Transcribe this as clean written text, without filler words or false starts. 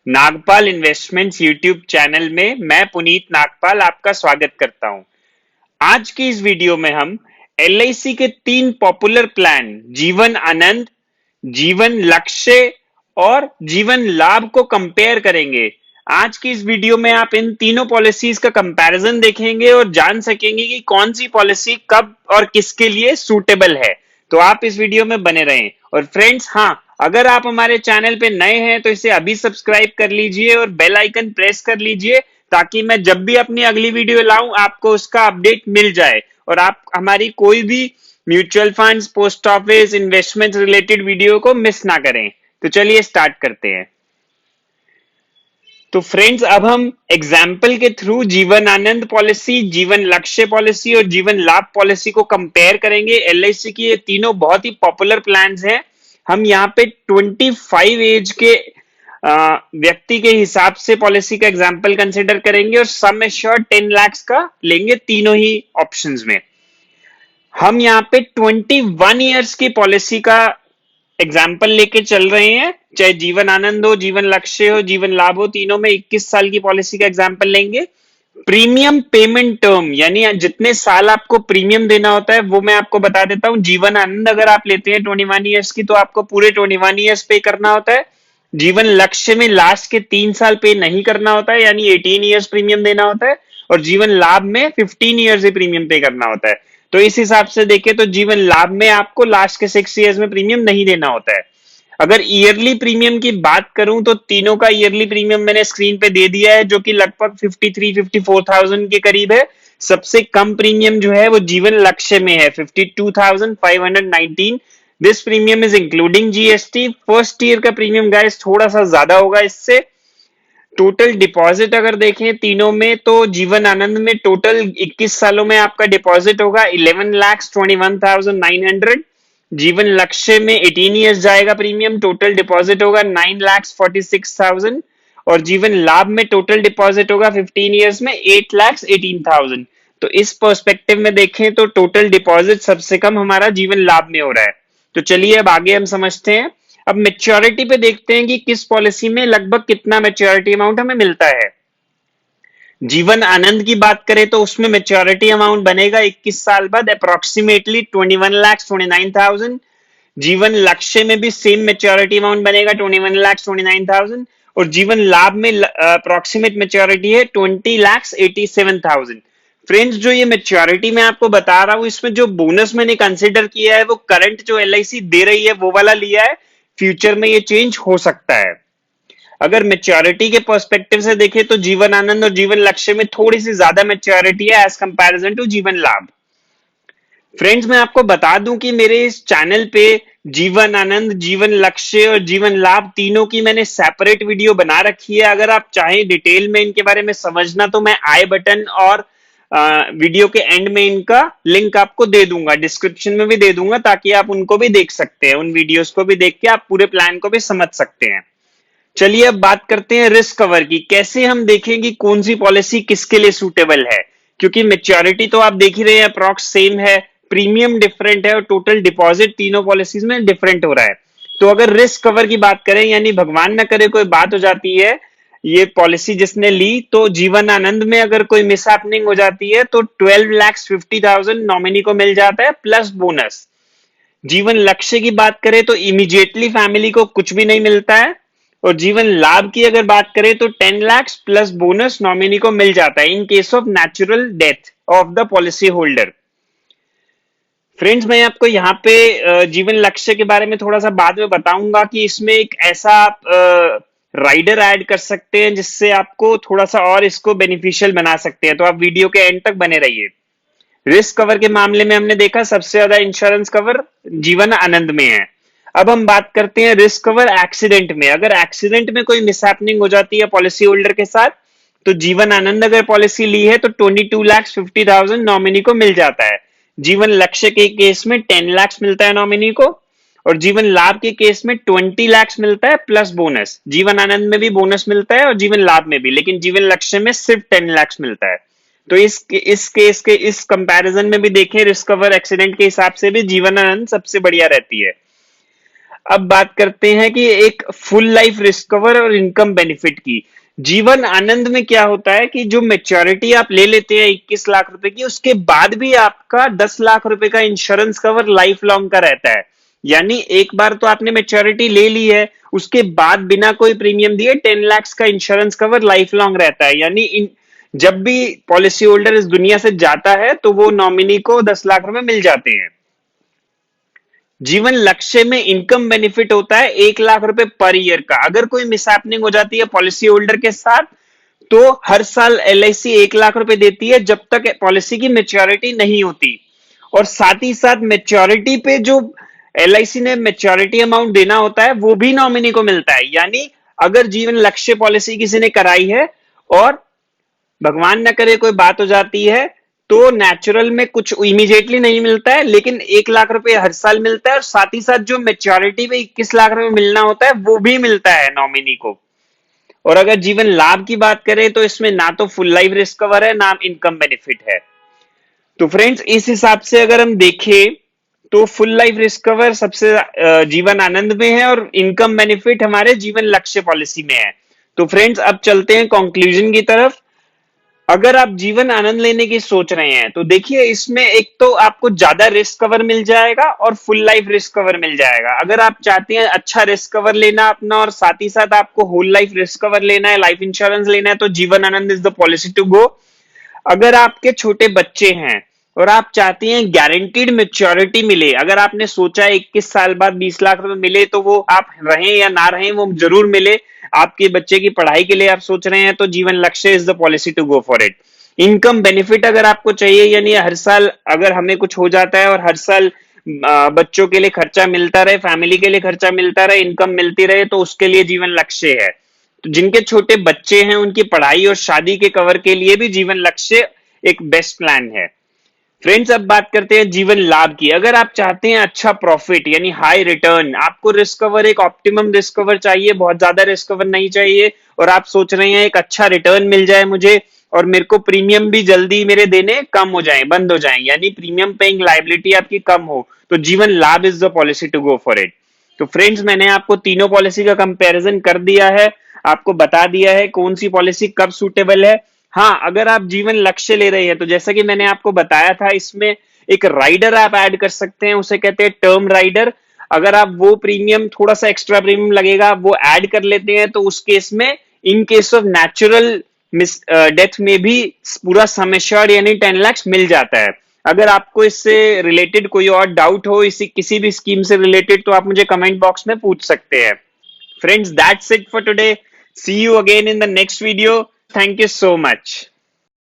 Nagpal investments YouTube channel में मैं पुनीत नागपाल आपका स्वागत करता हूं। आज की इस वीडियो में हम एलआईसी के 3 पॉपुलर प्लान जीवन आनंद, जीवन लक्ष्य और जीवन लाभ को कंपेयर करेंगे। आज की इस वीडियो में आप इन तीनों पॉलिसीज का कंपैरिजन देखेंगे और जान सकेंगे कि कौन सी पॉलिसी कब और किसके लिए सूटेबल है। तो आप इस वीडियो में बने रहें। और फ्रेंड्स, हाँ, अगर आप हमारे चैनल पे नए हैं तो इसे अभी सब्सक्राइब कर लीजिए और बेल आइकन प्रेस कर लीजिए ताकि मैं जब भी अपनी अगली वीडियो लाऊं आपको उसका अपडेट मिल जाए और आप हमारी कोई भी mutual funds, post office, investment related video को मिस ना करें। तो चलिए स्टार्ट करते हैं। तो फ्रेंड्स, अब हम एग्जाम्पल के थ्रू जीवन आनंद पॉलिसी, जीवन लक्ष्य पॉलिसी और जीवन लाभ पॉलिसी को कंपेयर करेंगे। एलआईसी की ये तीनों बहुत ही पॉपुलर प्लान्स हैं। हम यहाँ पे 25 एज के व्यक्ति के हिसाब से पॉलिसी का एग्जाम्पल कंसिडर करेंगे और सम एश्योर्ड 10 लाख का लेंगे तीनों ही ऑप्शंस में। हम यहाँ पे 21 ईयर्स की पॉलिसी का एग्जाम्पल लेके चल रहे हैं। चाहे जीवन आनंद हो, जीवन लक्ष्य हो, जीवन लाभ हो, तीनों में 21 साल की पॉलिसी का एग्जाम्पल लेंगे। प्रीमियम पेमेंट टर्म यानी जितने साल आपको प्रीमियम देना होता है वो मैं आपको बता देता हूं। जीवन आनंद अगर आप लेते हैं 21 ईयर्स की तो आपको पूरे 21 ईयर्स पे करना होता है। जीवन लक्ष्य में लास्ट के 3 साल पे नहीं करना होता है यानी 18 ईयर्स प्रीमियम देना होता है। और जीवन लाभ में 15 ईयर्स ही प्रीमियम पे करना होता है। तो इस हिसाब से देखें तो जीवन लाभ में आपको लास्ट के 6 ईयर्स में प्रीमियम नहीं देना होता है। अगर ईयरली प्रीमियम की बात करूं तो तीनों का ईयरली प्रीमियम मैंने स्क्रीन पे दे दिया है जो कि लगभग 53-54,000 के करीब है। सबसे कम प्रीमियम जो है वो जीवन लक्ष्य में है 52,519। This premium is including GST. First year का प्रीमियम गाइस थोड़ा सा ज्यादा होगा इससे। टोटल डिपॉजिट अगर देखें तीनों में तो जीवन आनंद में टोटल 21 सालों में आपका डिपॉजिट होगा 11,21,900। जीवन लक्ष्य में 18 ईयर्स जाएगा प्रीमियम, टोटल डिपॉजिट होगा 9,46,000। और जीवन लाभ में टोटल डिपॉजिट होगा 15 ईयर्स में 8,18,000। तो इस पर्सपेक्टिव में देखें तो टोटल डिपॉजिट सबसे कम हमारा जीवन लाभ में हो रहा है। तो चलिए अब आगे हम समझते हैं। अब मेच्योरिटी पे देखते हैं कि किस पॉलिसी में लगभग कितना मेच्योरिटी अमाउंट हमें मिलता है। जीवन आनंद की बात करें तो उसमें मेच्योरिटी अमाउंट बनेगा 21 साल बाद अप्रोक्सीमेटली 21,29,000। जीवन लक्ष्य में भी सेम मेच्योरिटी अमाउंट बनेगा 21,29,000 और जीवन लाभ में अप्रोक्सीमेट मेच्योरिटी है 20,87,000। फ्रेंड्स, जो ये मेच्योरिटी मैं आपको बता रहा हूं इसमें जो बोनस मैंने कंसिडर किया है वो करंट जो एलआईसी दे रही है वो वाला लिया है। फ्यूचर में ये चेंज हो सकता है। अगर मेच्योरिटी के पर्सपेक्टिव से देखें तो जीवन आनंद और जीवन लक्ष्य में थोड़ी सी ज्यादा मेच्योरिटी है एज कंपैरिजन टू जीवन लाभ। फ्रेंड्स, मैं आपको बता दूं कि मेरे इस चैनल पे जीवन आनंद, जीवन लक्ष्य और जीवन लाभ तीनों की मैंने सेपरेट वीडियो बना रखी है। अगर आप चाहें डिटेल में इनके बारे में समझना तो मैं आई बटन और वीडियो के एंड में इनका लिंक आपको दे दूंगा, डिस्क्रिप्शन में भी दे दूंगा ताकि आप उनको भी देख सकते हैं। उन वीडियोस को भी देख के आप पूरे प्लान को भी समझ सकते हैं। चलिए अब बात करते हैं रिस्क कवर की। कैसे हम देखें कि कौन सी पॉलिसी किसके लिए सूटेबल है, क्योंकि मेच्योरिटी तो आप देख ही रहे हैं अप्रॉक्स सेम है, प्रीमियम डिफरेंट है और टोटल डिपॉजिट तीनों पॉलिसीज में डिफरेंट हो रहा है। तो अगर रिस्क कवर की बात करें यानी भगवान न करे कोई बात हो जाती है, ये पॉलिसी जिसने ली तो जीवन आनंद में अगर कोई मिसहैपनिंग हो जाती है तो 12,50,000 नॉमिनी को मिल जाता है प्लस बोनस। जीवन लक्ष्य की बात करें तो इमीडिएटली फैमिली को कुछ भी नहीं मिलता है। और जीवन लाभ की अगर बात करें तो 10 लाख प्लस बोनस नॉमिनी को मिल जाता है in case of natural death of the policy holder. Friends, मैं आपको यहाँ पे जीवन लक्ष्य के बारे में थोड़ा सा बाद में बताऊंगा कि इसमें एक ऐसा आप राइडर ऐड कर सकते हैं जिससे आपको थोड़ा सा और इसको बेनिफिशियल बना सकते हैं। तो आप वीडियो के एंड तक बने रहिए। रिस्क कवर के मामले में हमने देखा सबसे ज्यादा इंश्योरेंस कवर जीवन आनंद में है। अब हम बात करते हैं रिस्क कवर एक्सीडेंट में। अगर एक्सीडेंट में कोई मिसहैपनिंग हो जाती है पॉलिसी होल्डर के साथ तो जीवन आनंद अगर पॉलिसी ली है तो 22,50,000 नॉमिनी को मिल जाता है। जीवन लक्ष्य के केस में 10 लाख मिलता है नॉमिनी को और जीवन लाभ के केस में 20 लाख मिलता है प्लस बोनस। जीवन आनंद में भी बोनस मिलता है और जीवन लाभ में भी, लेकिन जीवन लक्ष्य में सिर्फ 10 लाख मिलता है। तो इस केस के इस कंपैरिजन में भी देखें रिस्क कवर एक्सीडेंट के हिसाब से भी जीवन आनंद सबसे बढ़िया रहती है। अब बात करते हैं कि एक फुल लाइफ रिस्क कवर और इनकम बेनिफिट की। जीवन आनंद में क्या होता है कि जो मेच्योरिटी आप ले लेते हैं 21 लाख रुपए की, उसके बाद भी आपका 10 लाख रुपए का इंश्योरेंस कवर लाइफ लॉन्ग का रहता है। यानी एक बार तो आपने मेच्योरिटी ले ली है, उसके बाद बिना कोई प्रीमियम दिए 10 लाख का इंश्योरेंस कवर लाइफ लॉन्ग रहता है। यानी जब भी पॉलिसी होल्डर इस दुनिया से जाता है तो वो नॉमिनी को 10 लाख रुपए मिल जाते हैं। जीवन लक्ष्य में इनकम बेनिफिट होता है 1 लाख रुपए पर ईयर का। अगर कोई मिसहैपनिंग हो जाती है पॉलिसी होल्डर के साथ, तो हर साल एलआईसी 1 लाख रुपए देती है जब तक पॉलिसी की मेच्योरिटी नहीं होती। और साथ ही साथ मेच्योरिटी पे जो एलआईसी ने मेच्योरिटी अमाउंट देना होता है वो भी नॉमिनी को मिलता है। यानी अगर जीवन लक्ष्य पॉलिसी किसी ने कराई है और भगवान न करे कोई बात हो जाती है, तो नेचुरल में कुछ इमीडिएटली नहीं मिलता है, लेकिन 1 लाख रुपए हर साल मिलता है और साथ ही साथ जो मेच्योरिटी में 21 लाख रुपए मिलना होता है वो भी मिलता है नॉमिनी को। और अगर जीवन लाभ की बात करें तो इसमें ना तो फुल लाइफ रिस्क कवर है ना इनकम बेनिफिट है। तो फ्रेंड्स इस हिसाब से अगर हम देखें तो फुल लाइफ रिस्क कवर सबसे जीवन आनंद में है और इनकम बेनिफिट हमारे जीवन लक्ष्य पॉलिसी में है। तो फ्रेंड्स अब चलते हैं कंक्लूजन की तरफ। अगर आप जीवन आनंद लेने की सोच रहे हैं तो देखिए इसमें एक तो आपको ज्यादा रिस्क कवर मिल जाएगा और फुल लाइफ रिस्क कवर मिल जाएगा। अगर आप चाहते हैं अच्छा रिस्क कवर लेना अपना और साथ ही साथ आपको होल लाइफ रिस्क कवर लेना है, लाइफ इंश्योरेंस लेना है, तो Jeevan Anand is the policy to go. अगर आपके छोटे बच्चे हैं और आप चाहते हैं गारंटीड मेच्योरिटी मिले, अगर आपने सोचा है 21 साल बाद 20 लाख रुपए मिले तो वो आप रहें या ना रहें वो जरूर मिले, आपके बच्चे की पढ़ाई के लिए आप सोच रहे हैं, तो Jeevan Lakshya is the policy to go for it. Income benefit अगर आपको चाहिए, यानी हर साल अगर हमें कुछ हो जाता है और हर साल बच्चों के लिए खर्चा मिलता रहे, फैमिली के लिए खर्चा मिलता रहे, इनकम मिलती रहे, तो उसके लिए जीवन लक्ष्य है। तो जिनके छोटे बच्चे हैं उनकी पढ़ाई और शादी के कवर के लिए भी जीवन लक्ष्य एक बेस्ट प्लान है। फ्रेंड्स अब बात करते हैं जीवन लाभ की। अगर आप चाहते हैं अच्छा प्रॉफिट यानी हाई रिटर्न, आपको रिस्क कवर एक ऑप्टिमम रिस्क कवर चाहिए, बहुत ज्यादा रिस्क कवर नहीं चाहिए, और आप सोच रहे हैं एक अच्छा रिटर्न मिल जाए मुझे और मेरे को प्रीमियम भी जल्दी मेरे देने कम हो जाए, बंद हो जाए, यानी प्रीमियम पेइंग लायबिलिटी आपकी कम हो, तो Jeevan Labh is the policy to go for it. तो फ्रेंड्स मैंने आपको तीनों पॉलिसी का कंपैरिजन कर दिया है, आपको बता दिया है कौन सी पॉलिसी कब सूटेबल है। हाँ, अगर आप जीवन लक्ष्य ले रहे हैं तो जैसा कि मैंने आपको बताया था, इसमें एक राइडर आप ऐड कर सकते हैं, उसे कहते हैं टर्म राइडर। अगर आप वो प्रीमियम थोड़ा सा एक्स्ट्रा प्रीमियम लगेगा वो ऐड कर लेते हैं तो उस केस में in case of natural miss death में भी पूरा सम एश्योर्ड यानी 10 लाख मिल जाता है। अगर आपको इससे रिलेटेड कोई और डाउट हो इसी किसी भी स्कीम से रिलेटेड तो आप मुझे कमेंट बॉक्स में पूछ सकते हैं। Friends, that's it for today. See you again in the next video. Thank you so much.